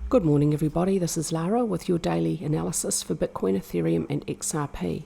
Good morning everybody, this is Lara with your daily analysis for Bitcoin, Ethereum and XRP.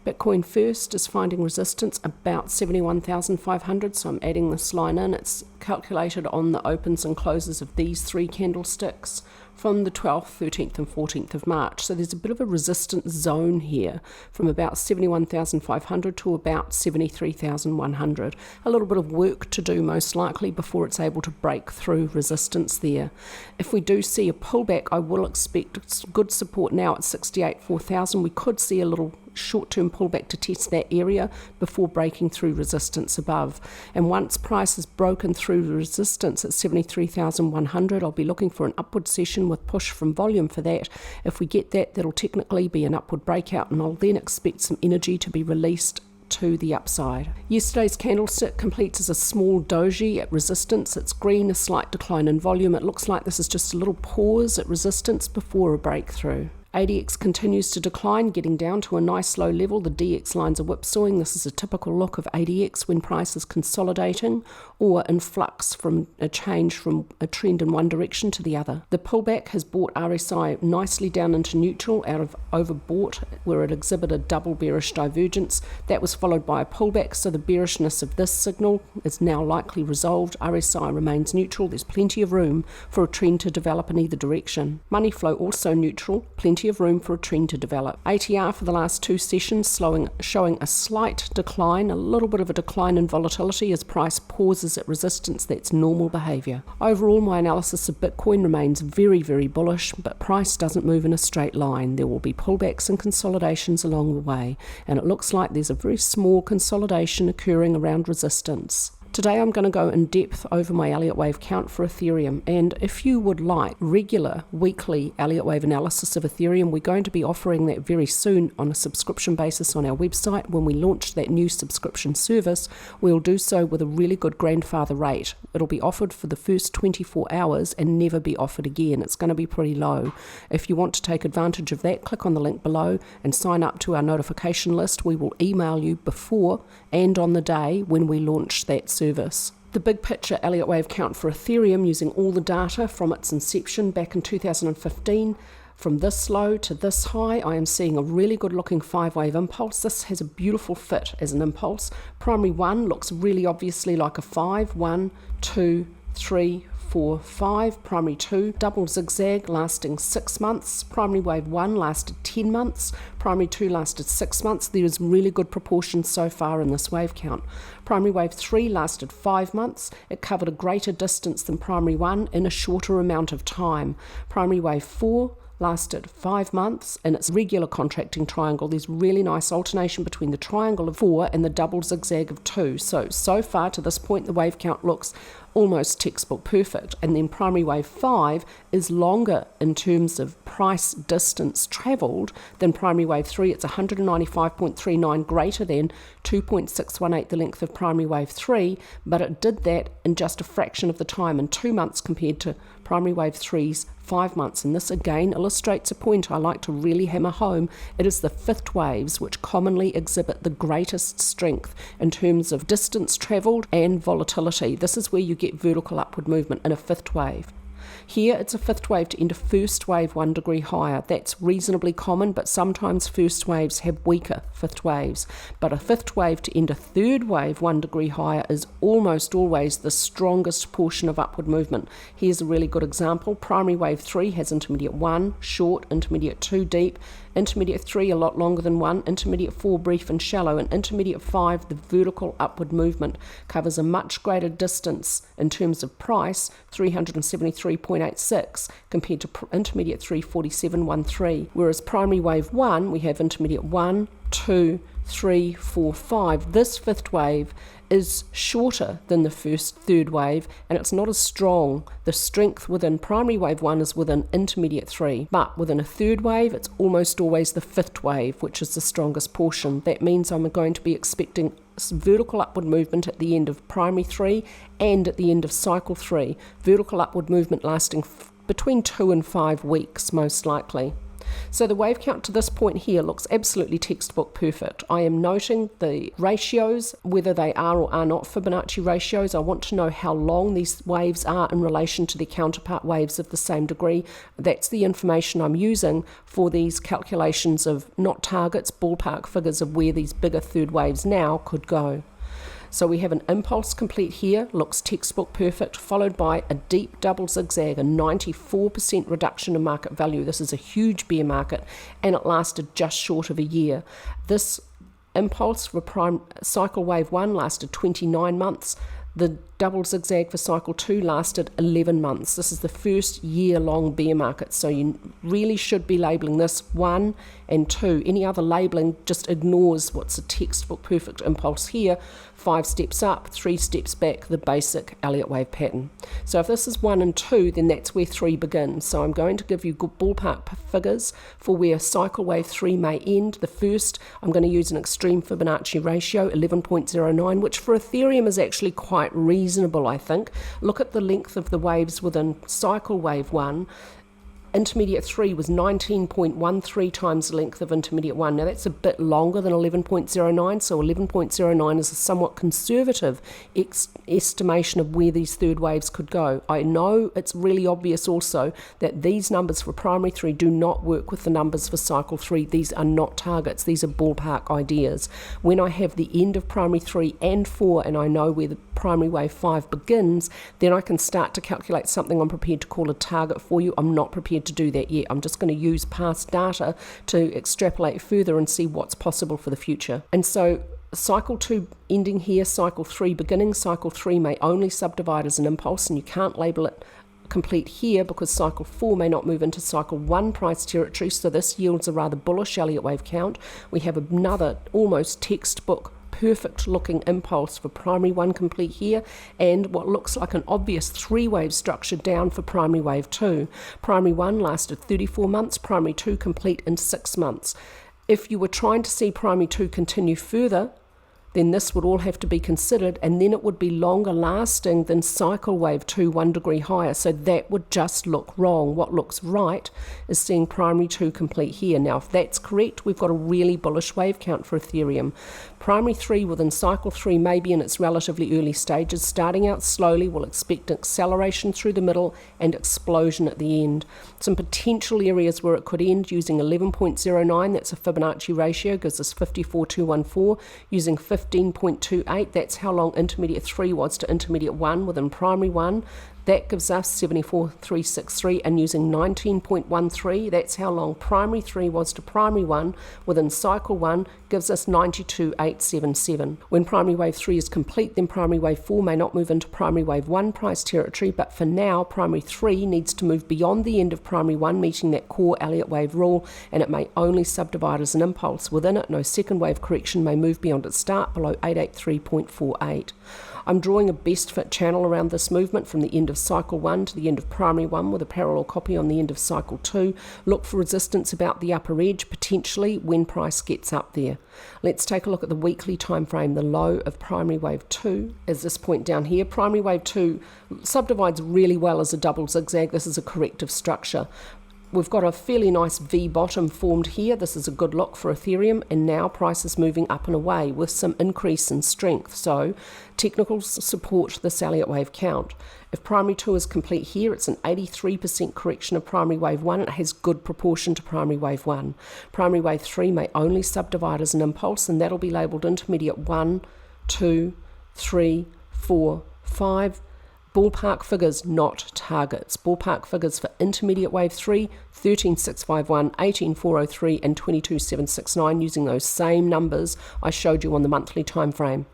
Bitcoin first is finding resistance about 71,500, so I'm adding this line in. It's calculated on the opens and closes of these three candlesticks from the 12th, 13th and 14th of March. So there's a bit of a resistance zone here from about 71,500 to about 73,100. A little bit of work to do most likely before it's able to break through resistance there. If we do see a pullback, I will expect good support now at 68,400. We could see a little short-term pullback to test that area before breaking through resistance above. And once price has broken through resistance at 73,100, I'll be looking for an upward session with push from volume for that. If we get that, that'll technically be an upward breakout, and I'll then expect some energy to be released to the upside. Yesterday's candlestick completes as a small doji at resistance. It's green, a slight decline in volume. It looks like this is just a little pause at resistance before a breakthrough. ADX continues to decline, getting down to a nice low level. The DX lines are whipsawing. This is a typical look of ADX when price is consolidating or in flux from a change from a trend in one direction to the other. The pullback has brought RSI nicely down into neutral out of overbought, where it exhibited double bearish divergence. That was followed by a pullback, so the bearishness of this signal is now likely resolved. RSI remains neutral. There's plenty of room for a trend to develop in either direction. Money flow also neutral, plenty of room for a trend to develop. ATR for the last two sessions showing a slight decline, a little bit of a decline in volatility as price pauses at resistance. That's normal behavior. Overall, my analysis of Bitcoin remains very, very bullish, but price doesn't move in a straight line. There will be pullbacks and consolidations along the way, and it looks like there's a very small consolidation occurring around resistance. Today I'm going to go in depth over my Elliott Wave count for Ethereum, and if you would like regular weekly Elliott Wave analysis of Ethereum, we're going to be offering that very soon on a subscription basis on our website. When we launch that new subscription service, we'll do so with a really good grandfather rate. It'll be offered for the first 24 hours and never be offered again. It's going to be pretty low. If you want to take advantage of that, click on the link below and sign up to our notification list. We will email you before and on the day when we launch that service. The big picture Elliott Wave count for Ethereum, using all the data from its inception back in 2015, from this low to this high, I am seeing a really good looking 5-wave impulse. This has a beautiful fit as an impulse. Primary 1 looks really obviously like a 5. 1, 2, 3, 4, 5. Primary 2, double zigzag lasting 6 months. Primary wave 1 lasted 10 months. Primary 2 lasted 6 months. There is really good proportion so far in this wave count. Primary wave 3 lasted 5 months. It covered a greater distance than primary 1 in a shorter amount of time. Primary wave 4 lasted 5 months, and it's regular contracting triangle. There's really nice alternation between the triangle of 4 and the double zigzag of 2. So far to this point, the wave count looks almost textbook perfect. And then primary wave 5 is longer in terms of price distance traveled than primary wave 3. It's 195.39, greater than 2.618 the length of primary wave 3, but it did that in just a fraction of the time, in 2 months compared to primary wave 3's 5 months. And this again illustrates a point I like to really hammer home. It is the fifth waves which commonly exhibit the greatest strength in terms of distance traveled and volatility. This is where you get vertical upward movement in a fifth wave. Here it's a fifth wave to end a first wave 1 degree higher. That's reasonably common, but sometimes first waves have weaker fifth waves. But a fifth wave to end a third wave 1 degree higher is almost always the strongest portion of upward movement. Here's a really good example. Primary wave 3 has intermediate 1 short, intermediate 2 deep, intermediate 3 a lot longer than 1, intermediate 4 brief and shallow, and intermediate 5, the vertical upward movement, covers a much greater distance in terms of price, 373.86, compared to intermediate 3, 47.13. Whereas primary wave 1, we have intermediate 1, 2, 3, 4, 5. This fifth wave is shorter than the third wave, and it's not as strong. The strength within primary wave 1 is within intermediate 3, but within a third wave it's almost always the fifth wave which is the strongest portion. That means I'm going to be expecting vertical upward movement at the end of primary 3 and at the end of cycle 3. Vertical upward movement lasting between 2 and 5 weeks most likely. So the wave count to this point here looks absolutely textbook perfect. I am noting the ratios, whether they are or are not Fibonacci ratios. I want to know how long these waves are in relation to their counterpart waves of the same degree. That's the information I'm using for these calculations of not targets, ballpark figures of where these bigger third waves now could go. So we have an impulse complete here, looks textbook perfect, followed by a deep double zigzag, a 94% reduction in market value. This is a huge bear market, and it lasted just short of a year. This impulse for cycle wave 1 lasted 29 months. The double zigzag for cycle 2 lasted 11 months. This is the first year-long bear market, so you really should be labelling this 1 and 2. Any other labelling just ignores what's a textbook perfect impulse here. 5 steps up, 3 steps back, the basic Elliott Wave pattern. So if this is 1 and 2, then that's where 3 begins. So I'm going to give you good ballpark figures for where cycle wave 3 may end. The first, I'm going to use an extreme Fibonacci ratio, 11.09, which for Ethereum is actually quite reasonable, I think. Look at the length of the waves within cycle wave 1. Intermediate 3 was 19.13 times the length of intermediate 1. Now that's a bit longer than 11.09, so 11.09 is a somewhat conservative estimation of where these third waves could go. I know it's really obvious also that these numbers for primary 3 do not work with the numbers for cycle 3. These are not targets, these are ballpark ideas. When I have the end of primary 3 and 4 and I know where the primary wave 5 begins, then I can start to calculate something I'm prepared to call a target for you. I'm not prepared to do that yet. I'm just going to use past data to extrapolate further and see what's possible for the future. And so cycle 2 ending here, cycle 3 beginning. Cycle 3 may only subdivide as an impulse, and you can't label it complete here because cycle 4 may not move into cycle 1 price territory, so this yields a rather bullish Elliott Wave count. We have another almost textbook perfect looking impulse for primary 1 complete here, and what looks like an obvious 3-wave structure down for primary wave 2. Primary 1 lasted 34 months, primary 2 complete in 6 months. If you were trying to see primary 2 continue further, then this would all have to be considered, and then it would be longer lasting than cycle wave 2 1 degree higher, so that would just look wrong. What looks right is seeing primary 2 complete here. Now if that's correct, we've got a really bullish wave count for Ethereum. Primary 3 within cycle 3 may be in its relatively early stages. Starting out slowly, we'll expect acceleration through the middle and explosion at the end. Some potential areas where it could end using 11.09, that's a Fibonacci ratio, gives us 54,214. Using 15.28, that's how long intermediate 3 was to intermediate 1 within primary 1. That gives us 74,363, and using 19.13, that's how long primary 3 was to primary 1 within cycle 1, gives us 92,877. When primary wave 3 is complete, then primary wave 4 may not move into primary wave 1 price territory, but for now, primary 3 needs to move beyond the end of primary 1, meeting that core Elliott Wave rule, and it may only subdivide as an impulse. Within it, no second wave correction may move beyond its start below 883.48. I'm drawing a best fit channel around this movement from the end of cycle 1 to the end of primary 1 with a parallel copy on the end of cycle 2. Look for resistance about the upper edge, potentially when price gets up there. Let's take a look at the weekly time frame. The low of primary wave 2 is this point down here. Primary wave 2 subdivides really well as a double zigzag. This is a corrective structure. We've got a fairly nice V bottom formed here. This is a good look for Ethereum, and now price is moving up and away with some increase in strength. So technicals support this Elliott Wave count. If primary 2 is complete here, it's an 83% correction of primary wave 1. It has good proportion to primary wave 1. Primary wave 3 may only subdivide as an impulse, and that'll be labelled intermediate 1, 2, 3, 4, 5. Ballpark figures, not targets. Ballpark figures for intermediate wave 3, 13,651, 18,403 and 22,769, using those same numbers I showed you on the monthly time frame.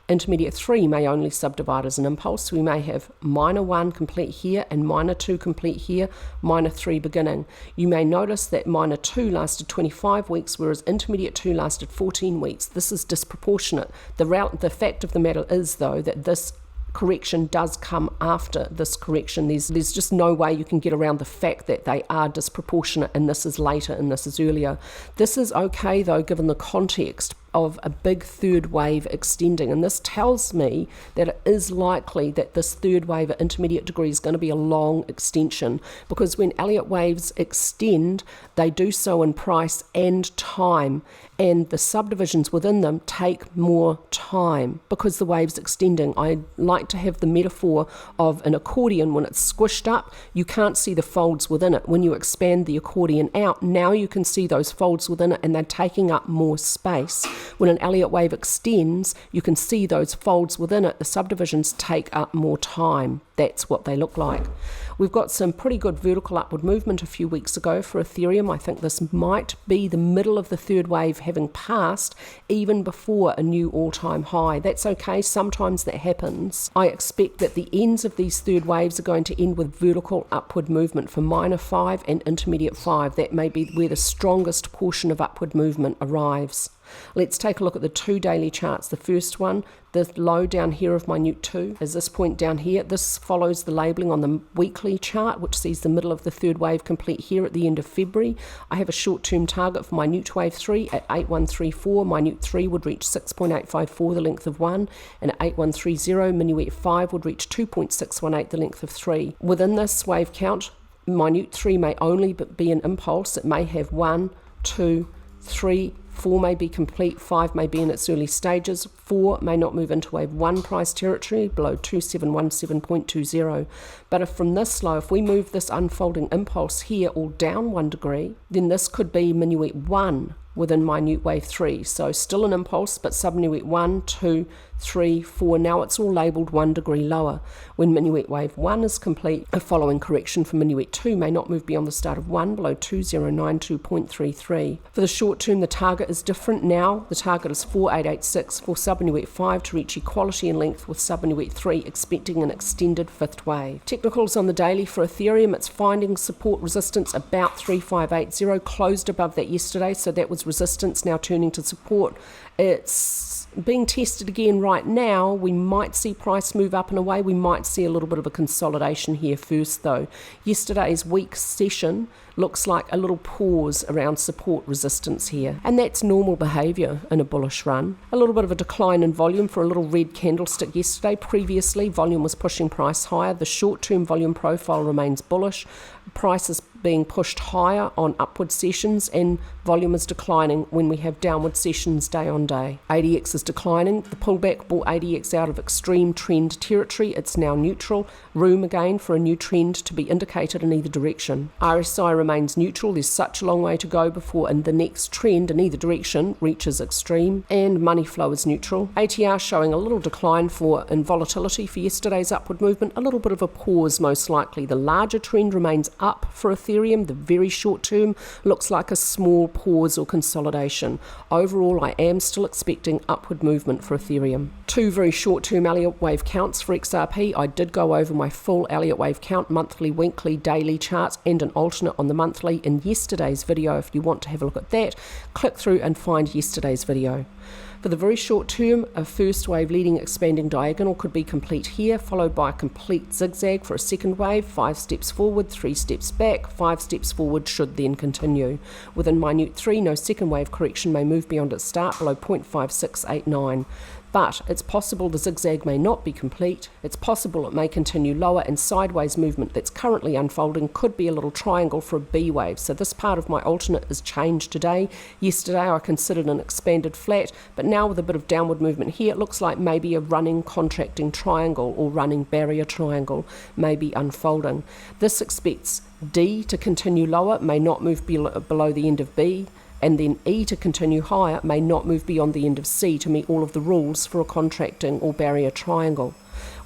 Intermediate 3 may only subdivide as an impulse. We may have minor 1 complete here and minor 2 complete here, minor 3 beginning. You may notice that minor 2 lasted 25 weeks, whereas intermediate 2 lasted 14 weeks. This is disproportionate. The fact of the matter is, though, that this correction does come after this correction. There's just no way you can get around the fact that they are disproportionate, and this is later and this is earlier. This is okay though, given the context of a big third wave extending, and this tells me that it is likely that this third wave at intermediate degree is going to be a long extension, because when Elliott waves extend, they do so in price and time, and the subdivisions within them take more time because the wave's extending. I like to have the metaphor of an accordion. When it's squished up, you can't see the folds within it. When you expand the accordion out, now you can see those folds within it, and they're taking up more space. When an Elliott wave extends, you can see those folds within it. The subdivisions take up more time. That's what they look like. We've got some pretty good vertical upward movement a few weeks ago for Ethereum. I think this might be the middle of the third wave having passed even before a new all-time high. That's okay, sometimes that happens. I expect that the ends of these third waves are going to end with vertical upward movement for minor 5 and intermediate 5. That may be where the strongest portion of upward movement arrives. Let's take a look at the 2 daily charts. The first one, the low down here of minute 2, is this point down here. This follows the labelling on the weekly chart, which sees the middle of the third wave complete here at the end of February. I have a short-term target for minute wave 3 at 8134. Minute 3 would reach 6.854, the length of 1, and at 8130, minute 5 would reach 2.618, the length of 3. Within this wave count, minute 3 may only be an impulse. It may have 1, 2, 3, 4 may be complete, 5 may be in its early stages, 4 may not move into wave 1 price territory below 2717.20. But if from this low, if we move this unfolding impulse here all down 1 degree, then this could be minuet 1 within minute wave 3. So still an impulse, but subminuet 1, 2, 3, 4. Now it's all labelled 1 degree lower. When minuet wave 1 is complete, a following correction for minuet 2 may not move beyond the start of 1 below 2092.33. For the short term, the target is different now. The target is 4886 for subminuet 5 to reach equality in length with subminuet 3, expecting an extended 5th wave. Technicals on the daily for Ethereum, it's finding support resistance about 3580, closed above that yesterday, so that was resistance, now turning to support. It's being tested again right now. We might see price move up and away. We might see a little bit of a consolidation here first though. Yesterday's week session looks like a little pause around support resistance here, and that's normal behaviour in a bullish run. A little bit of a decline in volume for a little red candlestick yesterday. Previously, volume was pushing price higher. The short-term volume profile remains bullish. Price is being pushed higher on upward sessions, and volume is declining when we have downward sessions day on day. ADX is declining. The pullback brought ADX out of extreme trend territory. It's now neutral. Room again for a new trend to be indicated in either direction. RSI remains neutral. There's such a long way to go before the next trend in either direction reaches extreme, and money flow is neutral. ATR showing a little decline in volatility for yesterday's upward movement, a little bit of a pause most likely. The larger trend remains up for Ethereum. The very short term looks like a small pause or consolidation. Overall, I am still expecting upward movement for Ethereum. 2 very short-term Elliott Wave counts for XRP. I did go over my full Elliott Wave count, monthly, weekly, daily charts, and an alternate on the monthly in yesterday's video. If you want to have a look at that, click through and find yesterday's video. For the very short term, a first wave leading expanding diagonal could be complete here, followed by a complete zigzag for a second wave, 5 steps forward, 3 steps back, 5 steps forward should then continue. Within minute 3, no second wave correction may move beyond its start below 0.5689. But it's possible the zigzag may not be complete. It's possible it may continue lower, and sideways movement that's currently unfolding could be a little triangle for a B wave. So this part of my alternate is changed today. Yesterday I considered an expanded flat, but now with a bit of downward movement here, it looks like maybe a running contracting triangle or running barrier triangle may be unfolding. This expects D to continue lower, may not move below the end of B, and then E to continue higher, may not move beyond the end of C to meet all of the rules for a contracting or barrier triangle.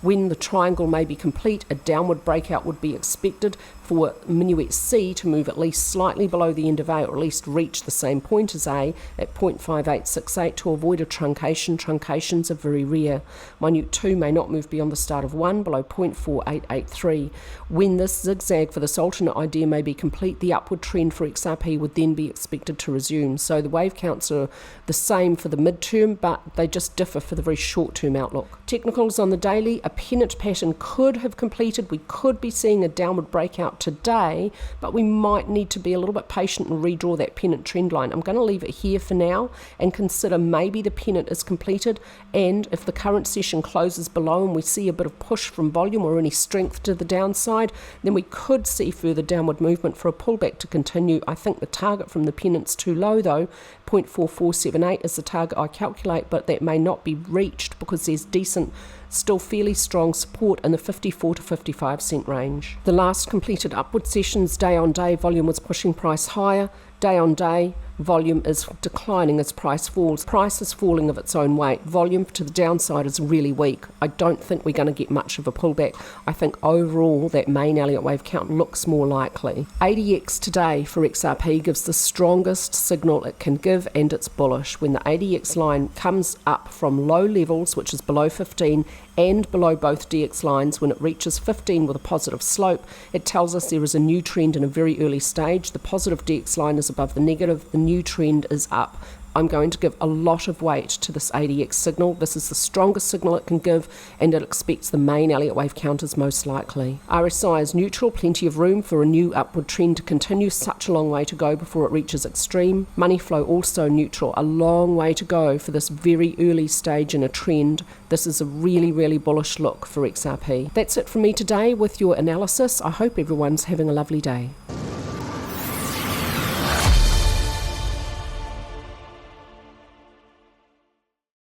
When the triangle may be complete, a downward breakout would be expected for minuet C to move at least slightly below the end of A, or at least reach the same point as A at 0.5868 to avoid a truncation. Truncations are very rare. Minute 2 may not move beyond the start of 1 below 0.4883. When this zigzag for this alternate idea may be complete, the upward trend for XRP would then be expected to resume. So the wave counts are the same for the midterm, but they just differ for the very short-term outlook. Technicals on the daily, a pennant pattern could have completed. We could be seeing a downward breakout today, but we might need to be a little bit patient and redraw that pennant trend line. I'm going to leave it here for now and consider maybe the pennant is completed, and if the current session closes below and we see a bit of push from volume or any strength to the downside, then we could see further downward movement for a pullback to continue. I think the target from the pennant's too low though. 0.4478 is the target I calculate, but that may not be reached because there's decent, still fairly strong support in the 54 to 55 cent range. The last completed upward sessions, day on day, volume was pushing price higher. Day on day, volume is declining as price falls. Price is falling of its own weight. Volume to the downside is really weak. I don't think we're going to get much of a pullback. I think overall that main Elliott Wave count looks more likely. ADX today for XRP gives the strongest signal it can give, and it's bullish. When the ADX line comes up from low levels, which is below 15, and below both DX lines, when it reaches 15 with a positive slope, it tells us there is a new trend in a very early stage. The positive DX line is above the negative, the new trend is up. I'm going to give a lot of weight to this ADX signal. This is the strongest signal it can give, and it expects the main Elliott Wave counters most likely. RSI is neutral, plenty of room for a new upward trend to continue. Such a long way to go before it reaches extreme. Money flow also neutral, a long way to go for this very early stage in a trend. This is a really, really bullish look for XRP. That's it from me today with your analysis. I hope everyone's having a lovely day.